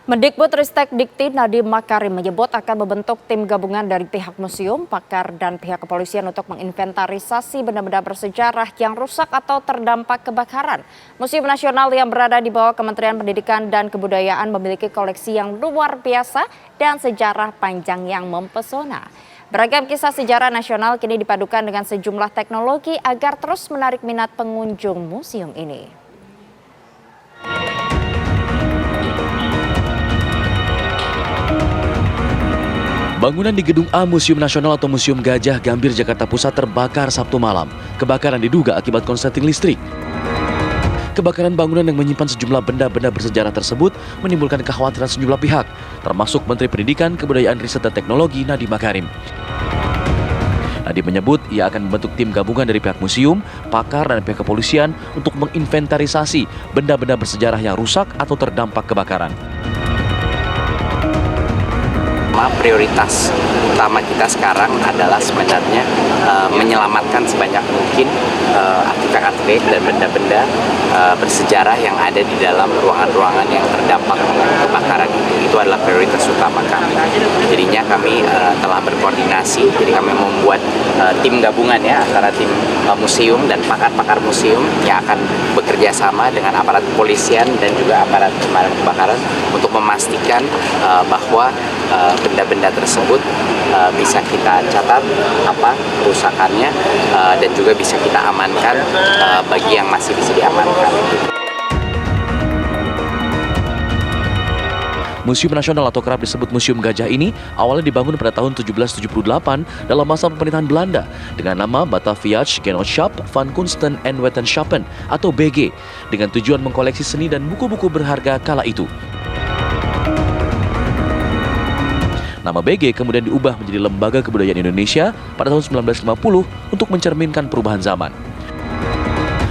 Mendikbudristek Dikti Nadiem Makarim menyebut akan membentuk tim gabungan dari pihak museum, pakar, dan pihak kepolisian untuk menginventarisasi benda-benda bersejarah yang rusak atau terdampak kebakaran. Museum Nasional yang berada di bawah Kementerian Pendidikan dan Kebudayaan memiliki koleksi yang luar biasa dan sejarah panjang yang mempesona. Beragam kisah sejarah nasional kini dipadukan dengan sejumlah teknologi agar terus menarik minat pengunjung museum ini. Bangunan di Gedung A Museum Nasional atau Museum Gajah Gambir Jakarta Pusat terbakar Sabtu malam. Kebakaran diduga akibat konsleting listrik. Kebakaran bangunan yang menyimpan sejumlah benda-benda bersejarah tersebut menimbulkan kekhawatiran sejumlah pihak, termasuk Menteri Pendidikan, Kebudayaan, Riset, dan Teknologi Nadiem Makarim. Nadiem menyebut ia akan membentuk tim gabungan dari pihak museum, pakar, dan pihak kepolisian untuk menginventarisasi benda-benda bersejarah yang rusak atau terdampak kebakaran. Prioritas utama kita sekarang adalah sebenarnya menyelamatkan sebanyak mungkin artefak-artefak dan benda-benda bersejarah yang ada di dalam ruangan-ruangan yang terdampak kebakaran ini. Itu adalah prioritas utama kami. Jadinya kami telah berkoordinasi, jadi kami membuat tim gabungan ya antara tim museum dan pakar-pakar museum yang akan bekerja sama dengan aparat kepolisian dan juga aparat pemadam kebakaran untuk memastikan bahwa benda-benda tersebut bisa kita catat apa kerusakannya dan juga bisa kita amankan bagi yang masih bisa diamankan. Museum Nasional atau kerap disebut Museum Gajah ini awalnya dibangun pada tahun 1778 dalam masa pemerintahan Belanda dengan nama Bataviasch Genootschap van Kunsten en Wetenschappen atau BG dengan tujuan mengkoleksi seni dan buku-buku berharga kala itu. Nama BG kemudian diubah menjadi Lembaga Kebudayaan Indonesia pada tahun 1950 untuk mencerminkan perubahan zaman.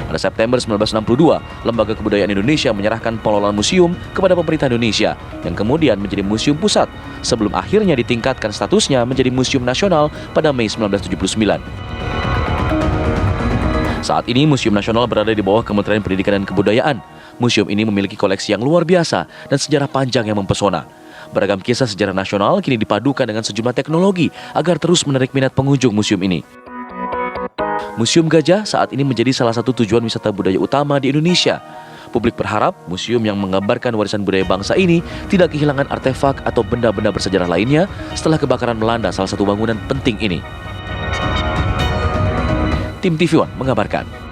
Pada September 1962, Lembaga Kebudayaan Indonesia menyerahkan pengelolaan museum kepada pemerintah Indonesia yang kemudian menjadi museum pusat sebelum akhirnya ditingkatkan statusnya menjadi Museum Nasional pada Mei 1979. Saat ini Museum Nasional berada di bawah Kementerian Pendidikan dan Kebudayaan. Museum ini memiliki koleksi yang luar biasa dan sejarah panjang yang mempesona. Beragam kisah sejarah nasional kini dipadukan dengan sejumlah teknologi agar terus menarik minat pengunjung museum ini. Museum Gajah saat ini menjadi salah satu tujuan wisata budaya utama di Indonesia. Publik berharap museum yang menggambarkan warisan budaya bangsa ini tidak kehilangan artefak atau benda-benda bersejarah lainnya setelah kebakaran melanda salah satu bangunan penting ini. Tim TV One mengabarkan.